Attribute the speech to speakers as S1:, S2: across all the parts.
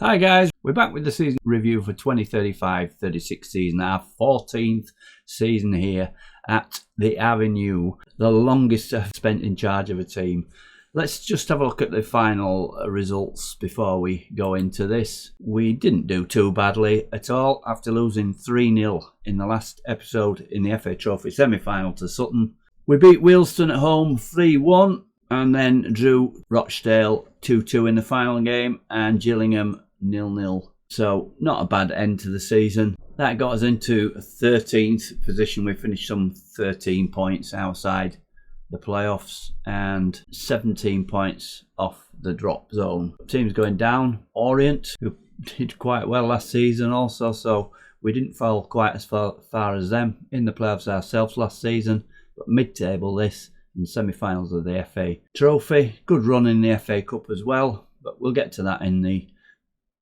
S1: Hi guys, we're back with the season review for 2035-36 season, our 14th season here at the Avenue, the longest I've spent in charge of a team. Let's just have a look at the final results before we go into this. We didn't do too badly at all after losing 3-0 in the last episode in the FA Trophy semi-final to Sutton. We beat Wealdstone at home 3-1 and then drew Rochdale 2-2 in the final game and Gillingham 0-0. So not a bad end to the season. That got us into 13th position. We finished some 13 points outside the playoffs and 17 points off the drop zone. Teams going down. Orient, who did quite well last season also, so we didn't fall quite as far as them in the playoffs ourselves last season, but mid-table this in semi-finals of the FA Trophy. Good run in the FA Cup as well, but we'll get to that in the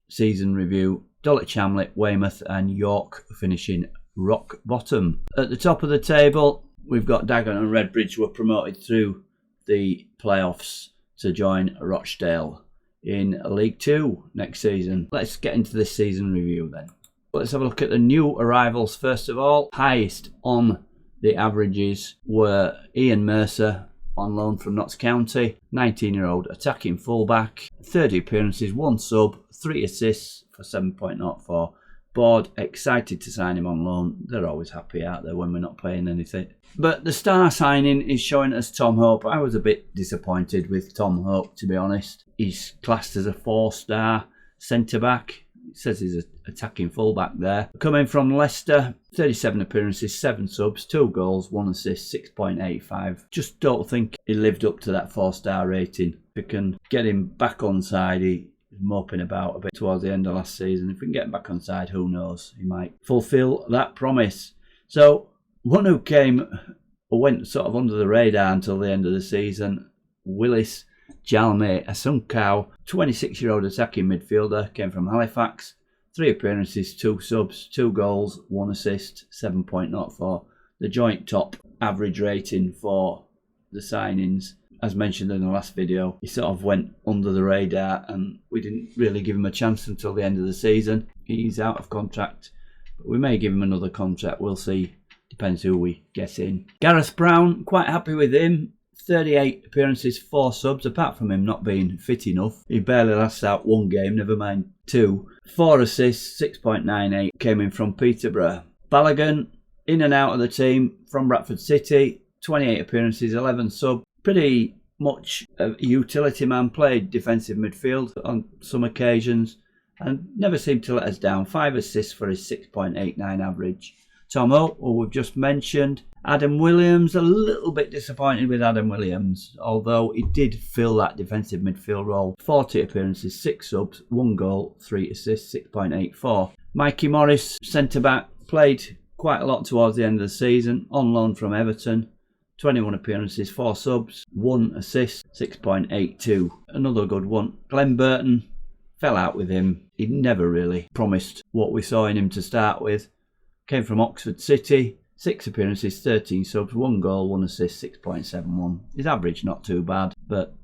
S1: season review. Dulwich Hamlet, Weymouth and York finishing rock bottom. At the top of the table, we've got Dagenham and Redbridge, who were promoted through the playoffs to join Rochdale in League 2 next season. Let's get into this season review then. Let's have a look at the new arrivals first of all. Highest on the averages were Ian Mercer, on loan from Notts County, 19-year-old attacking fullback, 30 appearances, 1 sub, 3 assists for 7.04. Board excited to sign him on loan. They're always happy out there when we're not paying anything. But the star signing is showing us Tom Hope. I was a bit disappointed with Tom Hope, to be honest. He's classed as a 4-star centre-back. It says he's an attacking fullback there. Coming from Leicester, 37 appearances, 7 subs, 2 goals, 1 assist, 6.85. Just don't think he lived up to that 4-star rating. If we can get him back on side, he was moping about a bit towards the end of last season. If we can get him back on side, who knows? He might fulfil that promise. So, one who went sort of under the radar until the end of the season, Willis Jalmay Asunkau, 26-year-old attacking midfielder, came from Halifax. 3 appearances, 2 subs, 2 goals, 1 assist, 7.04. The joint top average rating for the signings. As mentioned in the last video, he sort of went under the radar and we didn't really give him a chance until the end of the season. He's out of contract, but we may give him another contract. We'll see. Depends who we get in. Gareth Brown, quite happy with him. 38 appearances, 4 subs, apart from him not being fit enough. He barely lasts out 1 game, never mind 2. 4 assists, 6.98, came in from Peterborough. Balogun, in and out of the team from Bradford City. 28 appearances, 11 subs. Pretty much a utility man, played defensive midfield on some occasions and never seemed to let us down. 5 assists for his 6.89 average. Tom Hope, who we've just mentioned. Adam Williams, a little bit disappointed with Adam Williams, although he did fill that defensive midfield role. 40 appearances, 6 subs, 1 goal, 3 assists, 6.84. Mikey Morris, centre-back, played quite a lot towards the end of the season, on loan from Everton. 21 appearances, 4 subs, 1 assist, 6.82. Another good one. Glenn Burton, fell out with him. He never really promised what we saw in him to start with. Came from Oxford City, 6 appearances, 13 subs, 1 goal, 1 assist, 6.71. His average not too bad, but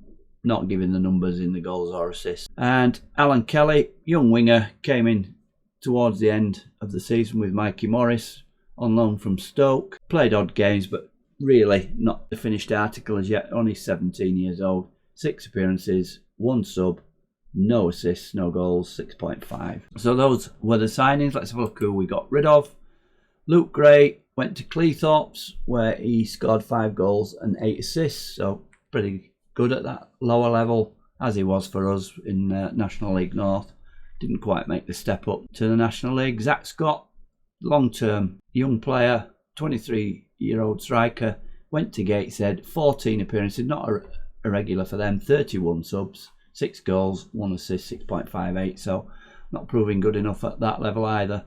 S1: not giving the numbers in the goals or assists. And Alan Kelly, young winger, came in towards the end of the season with Mikey Morris, on loan from Stoke. Played odd games, but really not the finished article as yet, only 17 years old. 6 appearances, 1 sub, no assists, no goals, 6.5. So those were the signings. Let's have a look who we got rid of. Luke Gray went to Cleethorpes, where he scored 5 goals and 8 assists, so pretty good at that lower level, as he was for us in National League North. Didn't quite make the step up to the National League. Zach Scott, long-term young player, 23-year-old striker, went to Gateshead, 14 appearances, not a regular for them, 31 subs, 6 goals, 1 assist, 6.58, so not proving good enough at that level either.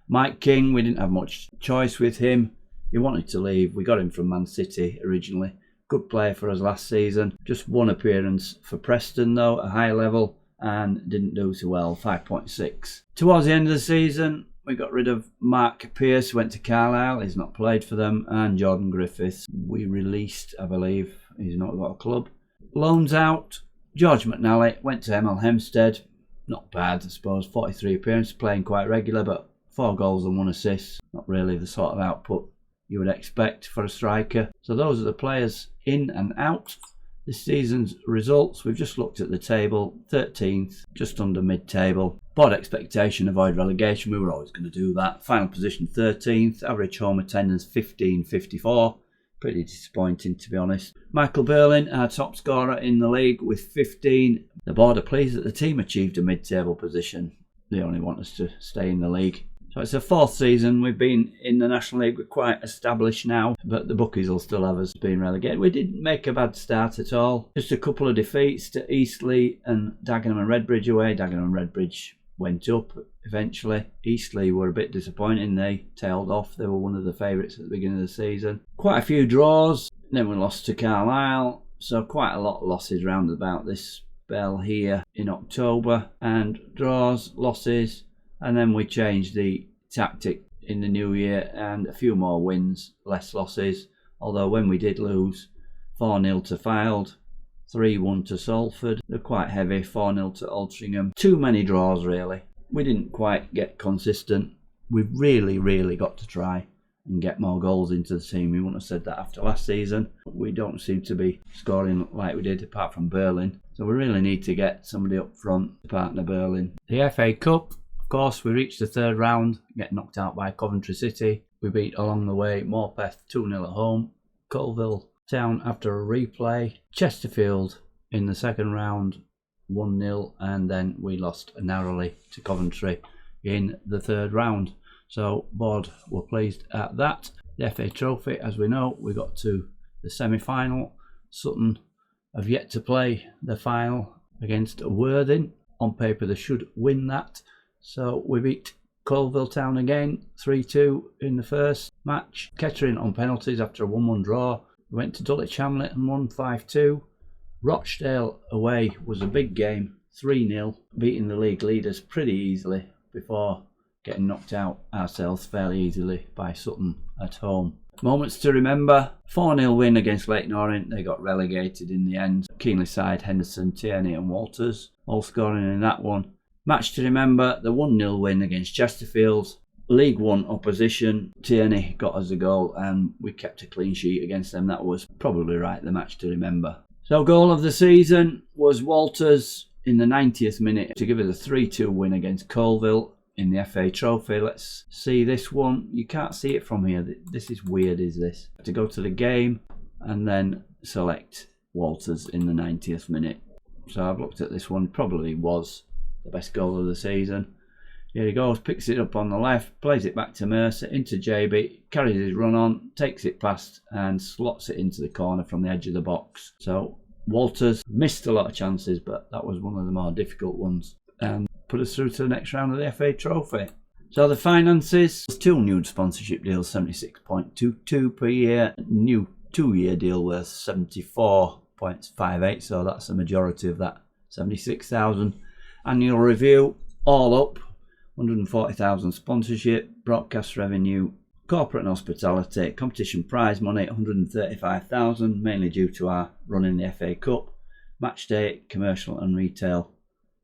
S1: Mike King, we didn't have much choice with him. He wanted to leave. We got him from Man City originally. Good player for us last season. Just 1 appearance for Preston though, at a high level, and didn't do so well, 5.6. Towards the end of the season, we got rid of Mark Pearce, went to Carlisle. He's not played for them. And Jordan Griffiths, we released, I believe. He's not got a club. Loans out. George McNally went to Hemel Hempstead. not bad, I suppose. 43 appearances, playing quite regular, but 4 goals and 1 assist. Not really the sort of output you would expect for a striker. So those are the players in and out. This season's results, we've just looked at the table. 13th, just under mid-table. Board expectation, avoid relegation. We were always going to do that. Final position 13th. Average home attendance 1554. Pretty disappointing, to be honest. Michael Berlin, our top scorer in the league with 15. The board are pleased that the team achieved a mid-table position. They only want us to stay in the league. So it's a 4th season. We've been in the National League. We're quite established now, but the bookies will still have us being relegated. We didn't make a bad start at all. Just a couple of defeats to Eastleigh and Dagenham and Redbridge away. Dagenham and Redbridge went up eventually. Eastleigh were a bit disappointing. They tailed off. They were one of the favourites at the beginning of the season. Quite a few draws. Then we lost to Carlisle. So quite a lot of losses round about this spell here in October. And draws, losses. And then we changed the tactic in the new year and a few more wins, less losses. Although when we did lose, 4-0 to Fylde, 3-1 to Salford. They're quite heavy, 4-0 to Altrincham. Too many draws really. We didn't quite get consistent. We've really got to try and get more goals into the team. We wouldn't have said that after last season. We don't seem to be scoring like we did apart from Berlin. So we really need to get somebody up front to partner Berlin. The FA Cup. Of course, we reached the 3rd round, get knocked out by Coventry City. We beat along the way Morpeth 2-0 at home, Colville Town after a replay, Chesterfield in the 2nd round 1-0, and then we lost narrowly to Coventry in the 3rd round. So board were pleased at that. The FA Trophy, as we know, we got to the semi-final. Sutton have yet to play the final against Worthing. On paper they should win that. So we beat Colville Town again, 3-2 in the first match. Kettering on penalties after a 1-1 draw. We went to Dulwich Hamlet and won 5-2. Rochdale away was a big game, 3-0, beating the league leaders pretty easily before getting knocked out ourselves fairly easily by Sutton at home. Moments to remember, 4-0 win against Leyton Orient. They got relegated in the end. Keenly side, Henderson, Tierney and Walters all scoring in that one. Match to remember, the 1-0 win against Chesterfield. League One opposition. Tierney got us a goal and we kept a clean sheet against them. That was probably right, the match to remember. So goal of the season was Walters in the 90th minute to give us a 3-2 win against Colville in the FA Trophy. Let's see this one. You can't see it from here. This is weird, is this? To go to the game and then select Walters in the 90th minute. So I've looked at this one, probably was the best goal of the season. Here he goes, picks it up on the left, plays it back to Mercer, into JB, carries his run on, takes it past and slots it into the corner from the edge of the box. So Walters missed a lot of chances, but that was one of the more difficult ones and put us through to the next round of the FA Trophy. So the finances, 2 new sponsorship deals, 76.22 per year, new 2-year deal worth 74.58, so that's the majority of that 76,000. Annual review, all up, 140,000 sponsorship, broadcast revenue, corporate and hospitality, competition prize money, 135,000, mainly due to our running the FA Cup. Match day, commercial and retail,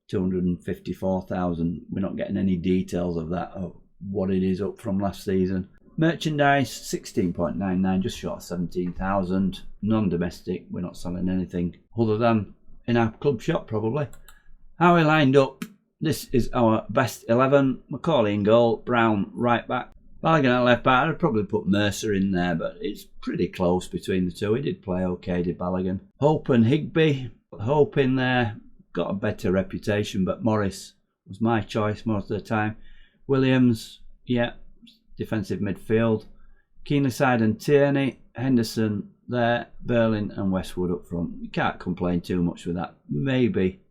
S1: 254,000. We're not getting any details of that, of what it is up from last season. Merchandise, 16.99, just short of 17,000. Non-domestic, we're not selling anything other than in our club shop probably. How we lined up, this is our best 11. Macaulay in goal, Brown right back, Balogun at left back. I'd probably put Mercer in there, but it's pretty close between the two. He did play okay, did Balogun. Hope and Higby, Hope in there, got a better reputation, but Morris was my choice most of the time. Williams, yeah, defensive midfield. Keenly side and Tierney, Henderson there, Berlin and Westwood up front. You can't complain too much with that. Maybe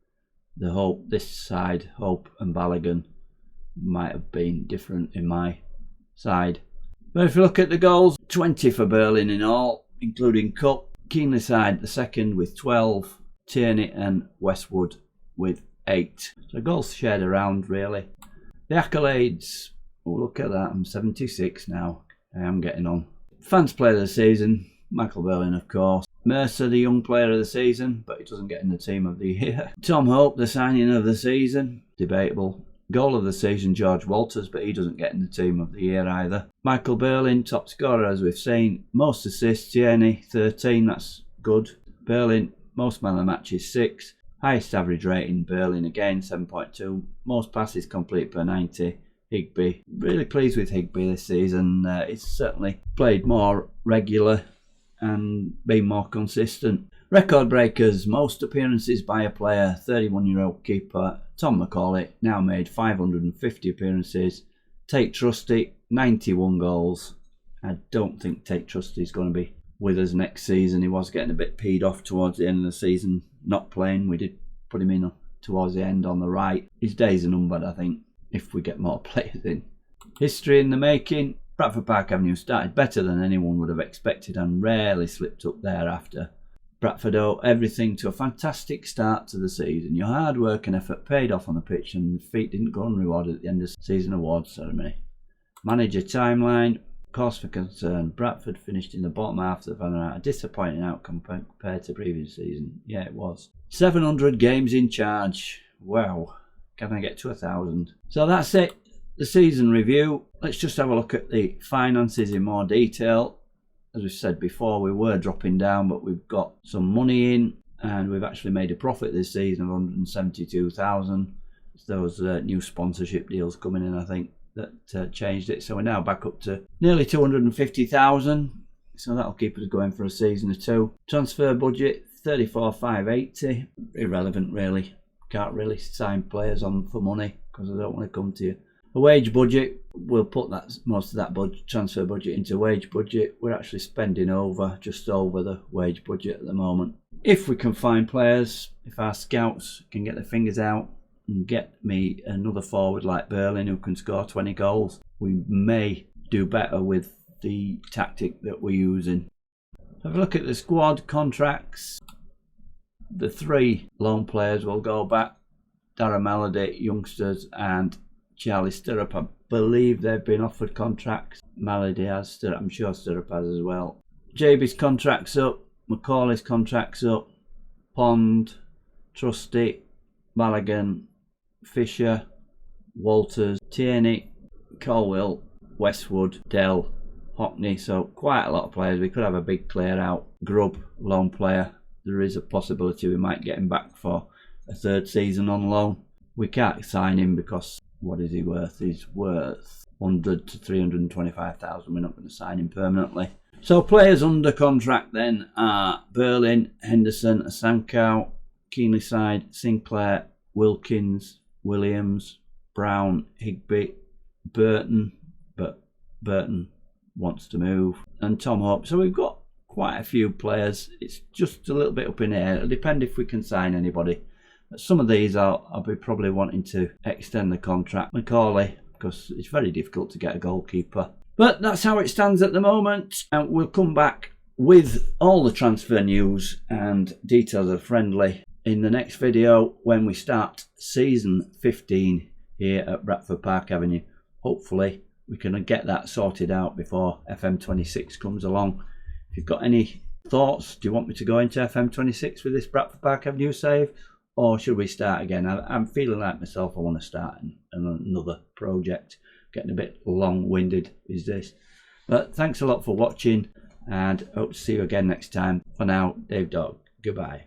S1: the Hope, this side, Hope and Balogun might have been different in my side. But if you look at the goals, 20 for Berlin in all, including Cup. Keenly side the second with 12, Tierney and Westwood with 8. So goals shared around really. The accolades, oh look at that, I'm 76 now. I am getting on. Fans player of the season, Michael Berlin of course. Mercer, the young player of the season, but he doesn't get in the team of the year. Tom Hope, the signing of the season, debatable. Goal of the season, George Walters, but he doesn't get in the team of the year either. Michael Berlin, top scorer, as we've seen. Most assists, Tierney, 13, that's good. Berlin, most man of the match is 6. Highest average rating, Berlin again, 7.2. Most passes complete per 90. Higby, really pleased with Higby this season. He's certainly played more regular and been more consistent. Record breakers, most appearances by a player, 31-year-old keeper Tom McCauley, now made 550 appearances. Tate Trusty, 91 goals. I don't think Tate Trusty is going to be with us next season. He was getting a bit peed off towards the end of the season, not playing. We did put him in towards the end on the right. His days are numbered, I think, if we get more players in. History in the making. Bradford Park Avenue started better than anyone would have expected and rarely slipped up thereafter. Bradford owe everything to a fantastic start to the season. Your hard work and effort paid off on the pitch and feet didn't go unrewarded at the end of the season awards ceremony. Manager timeline, cause for concern. Bradford finished in the bottom half of the Vanna, a disappointing outcome compared to previous season. Yeah, it was. 700 games in charge. Wow. Can I get to 1,000? So that's it. The season review. Let's just have a look at the finances in more detail. As we said before, we were dropping down, but we've got some money in and we've actually made a profit this season of 172,000. Those new sponsorship deals coming in, I think, that changed it. So we're now back up to nearly 250,000. So that'll keep us going for a season or two. Transfer budget, 34,580. Irrelevant, really. Can't really sign players on for money because I don't want to come to you. A wage budget, we'll put most of that transfer budget into wage budget. We're actually spending just over the wage budget at the moment. If we can find players, if our scouts can get their fingers out and get me another forward like Berlin who can score 20 goals, we may do better with the tactic that we're using. Have a look at the squad contracts. The 3 loan players will go back. Dara Melody, youngsters, and Charlie Stirrup. I believe they've been offered contracts. Melody has, Stirrup, I'm sure Stirrup has as well. JB's contract's up. Macaulay's contract's up. Pond, Trusty, Maligan, Fisher, Walters, Tierney, Colwell, Westwood, Dell, Hockney. So quite a lot of players. We could have a big clear out. Grubb, loan player. There is a possibility we might get him back for a 3rd season on loan. We can't sign him because what is he worth? He's worth 100 to 325,000. We're not going to sign him permanently. So players under contract then are Berlin, Henderson, Asankau, Keenlyside, Sinclair, Wilkins, Williams, Brown, Higby, Burton, but Burton wants to move, and Tom Hope. So we've got quite a few players. It's just a little bit up in the air. It'll depend if we can sign anybody. But some of these I'll be probably wanting to extend the contract. Macaulay, because it's very difficult to get a goalkeeper. But that's how it stands at the moment. And we'll come back with all the transfer news and details of friendly in the next video when we start season 15 here at Bradford Park Avenue. Hopefully we can get that sorted out before FM26 comes along. If you've got any thoughts, do you want me to go into FM26 with this Bradford Park Avenue save? Or should we start again? I'm feeling like myself, I want to start another project. Getting a bit long-winded is this. But thanks a lot for watching and hope to see you again next time. For now, Dave Dog, goodbye.